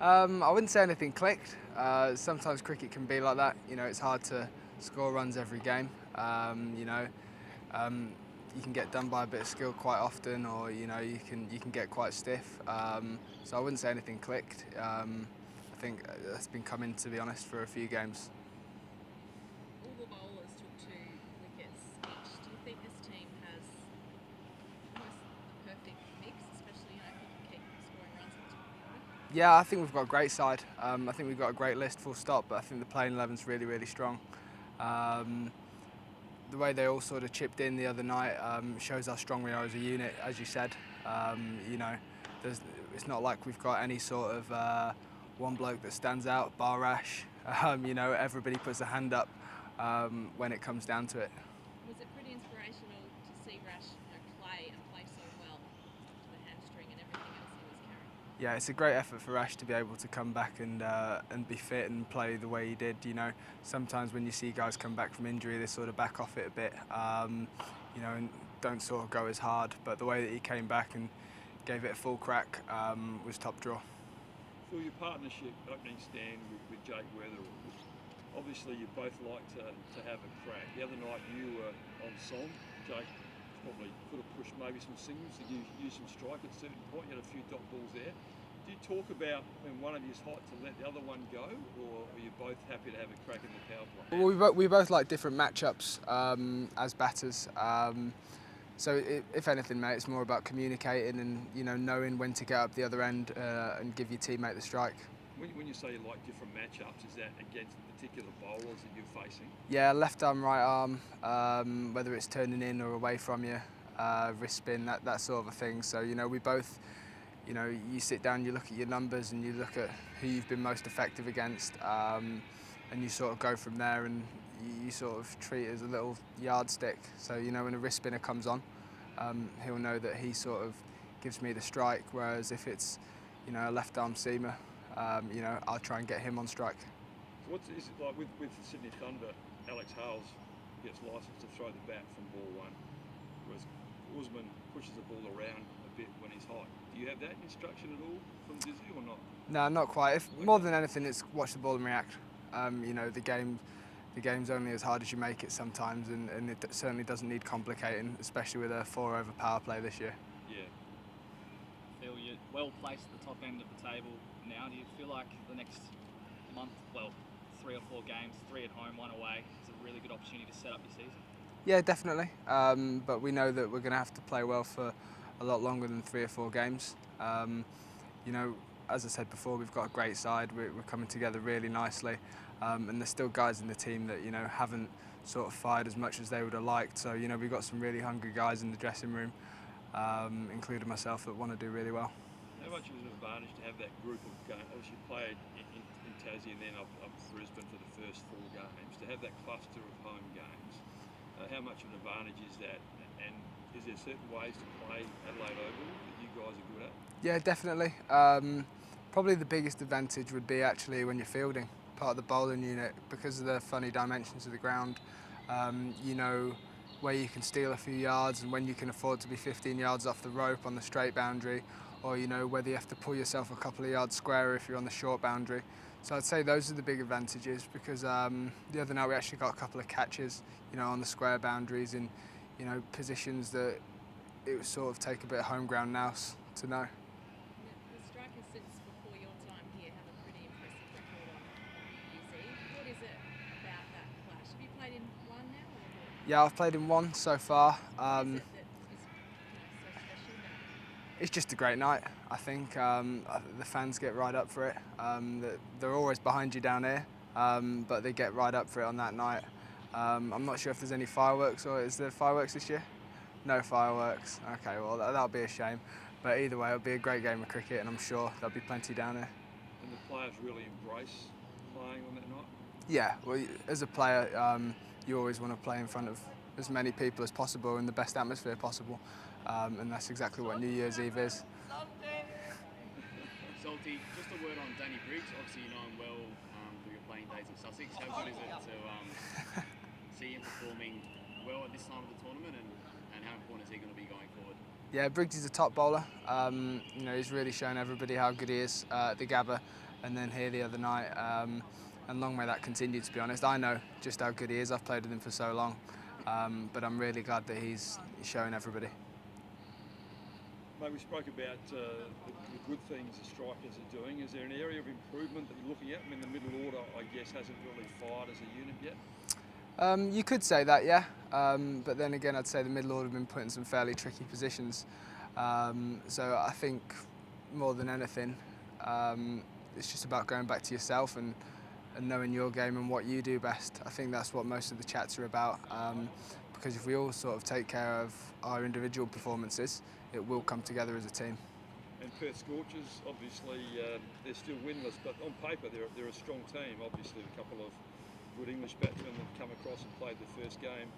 I wouldn't say anything clicked. Sometimes cricket can be like that. You know, it's hard to score runs every game. Um, you can get done by a bit of skill quite often, or you can get quite stiff. So I wouldn't say anything clicked. I think that's been coming, to be honest, for a few games. All the bowlers took 2 wickets each. Do you think this team has almost the perfect mix, especially if you can keep scoring runs at the top of the order? Yeah, I think we've got a great side. I think we've got a great list, full stop. But I think the playing 11's really, really strong. Um, the way they all sort of chipped in the other night shows how strong we are as a unit, as you said. You know, it's not like we've got any sort of one bloke that stands out, bar Rash. You know, everybody puts a hand up when it comes down to it. Was it pretty inspirational to see Rash play and play so well after the hamstring and everything else he was carrying? Yeah, it's a great effort for Rash to be able to come back and be fit and play the way he did. You know, sometimes when you see guys come back from injury, they sort of back off it a bit. You know, and don't sort of go as hard. But the way that he came back and gave it a full crack was top draw. For your partnership opening stand with Jake Weatherall, obviously you both like to have a crack. The other night you were on song. Jake probably could have pushed maybe some singles to use some strike at a certain point. You had a few dot balls there. Do you talk about when one of you's hot to let the other one go, or are you both happy to have a crack in the power play? Well, we both like different matchups as batters. So if anything, mate, it's more about communicating and knowing when to get up the other end and give your teammate the strike. When you say you like different matchups, is that against particular bowlers that you're facing? Yeah, left arm, right arm, whether it's turning in or away from you, wrist spin, that sort of a thing. So we both, you sit down, you look at your numbers and you look at who you've been most effective against, and you sort of go from there and you sort of treat it as a little yardstick. So when a wrist spinner comes on, he'll know that he sort of gives me the strike, whereas if it's a left arm seamer, I'll try and get him on strike. So is it like with Sydney Thunder? Alex Hales gets licensed to throw the bat from ball one, whereas Usman pushes the ball around a bit when he's hot. Do you have that instruction at all from Dizzy or not? No, not quite. More than anything, it's watch the ball and react. The game's only as hard as you make it sometimes, and it certainly doesn't need complicating, especially with a 4-over power play this year. Yeah. Phil, you're well placed at the top end of the table now. Do you feel like the next month, 3 or 4 games, 3 at home, 1 away, is a really good opportunity to set up your season? Yeah, definitely. But we know that we're going to have to play well for a lot longer than 3 or 4 games. As I said before, we've got a great side. We're coming together really nicely, and there's still guys in the team that haven't sort of fired as much as they would have liked. So we've got some really hungry guys in the dressing room, including myself, that want to do really well. How much is it an advantage to have that group of games? Obviously, you played in Tassie and then up Brisbane for the first 4 games. To have that cluster of home games, how much of an advantage is that? And is there certain ways to play Adelaide Oval that you guys are good at? Yeah, definitely. Probably the biggest advantage would be actually when you're fielding, part of the bowling unit, because of the funny dimensions of the ground. You know where you can steal a few yards and when you can afford to be 15 yards off the rope on the straight boundary, or whether you have to pull yourself a couple of yards squarer if you're on the short boundary. So I'd say those are the big advantages, because the other night we actually got a couple of catches, on the square boundaries in, positions that it would sort of take a bit of home ground nous to know. The strikers since before your time here have a pretty impressive record on UZ. What is it about that clash? Have you played in one now? Or Yeah, I've played in one so far. what is it that is so special about it? It's just a great night, I think. The fans get right up for it. They're always behind you down here, but they get right up for it on that night. I'm not sure if there's any fireworks, or is there fireworks this year? No fireworks. Okay, well that'll be a shame. But either way, it'll be a great game of cricket, and I'm sure there'll be plenty down here. And the players really embrace playing on that night? Yeah, well, as a player, you always want to play in front of as many people as possible in the best atmosphere possible, and that's exactly what New Year's Eve is. Salty, just a word on Danny Briggs. Obviously, you know him well through your playing days in Sussex. How good is it to see him performing well at this time of the tournament, and how important is he going to be going forward? Yeah, Briggs is a top bowler. You know, he's really shown everybody how good he is at the Gabba, and then here the other night. And long may that continue, to be honest. I know just how good he is. I've played with him for so long. But I'm really glad that he's showing everybody. Mate, we spoke about the good things the strikers are doing. Is there an area of improvement that you're looking at? I mean, the middle order, I guess, hasn't really fired as a unit yet. You could say that, yeah. But then again, I'd say the middle order have been put in some fairly tricky positions. So I think more than anything, it's just about going back to yourself and knowing your game and what you do best. I think that's what most of the chats are about. Because if we all sort of take care of our individual performances, it will come together as a team. And Perth Scorchers, obviously, they're still winless, but on paper they're a strong team. Obviously, a couple of good English batsmen have come across and played the first game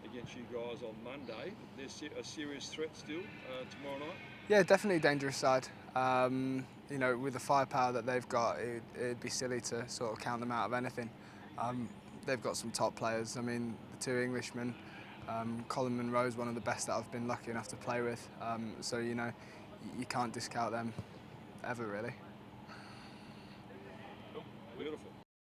against you guys on Monday. They're a serious threat still tomorrow night? Yeah, definitely a dangerous side. You know, with the firepower that they've got, it'd be silly to sort of count them out of anything. They've got some top players. I mean, the two Englishmen, Colin Munro's one of the best that I've been lucky enough to play with. So, you know, you can't discount them ever, really. Cool. Beautiful.